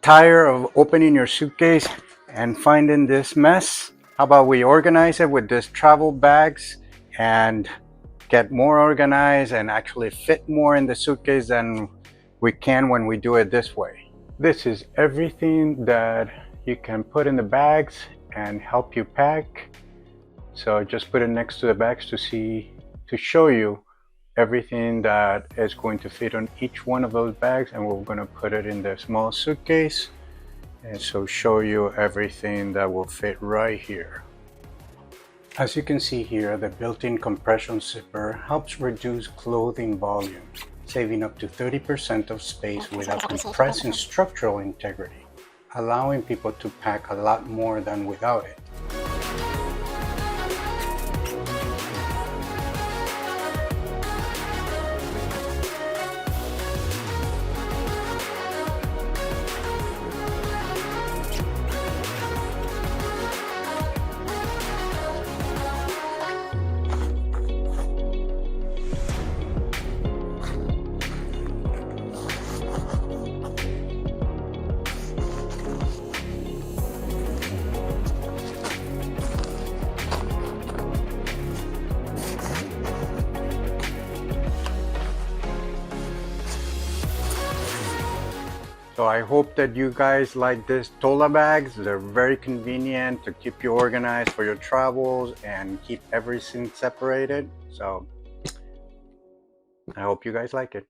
Tired of opening your suitcase and finding this mess? How about we organize it with these travel bags and get more organized and actually fit more in the suitcase than we can when we do it this way. This is everything that you can put in the bags and help you pack. So just put it next to the bags to show you everything that is going to fit on each one of those bags, and we're going to put it in the small suitcase, and so show you everything that will fit right here. As you can see here, the built-in compression zipper helps reduce clothing volume, saving up to 30% of space without compressing structural integrity, allowing people to pack a lot more than without it. So I hope that you guys like this Tola bags. They're very convenient to keep you organized for your travels and keep everything separated. So I hope you guys like it.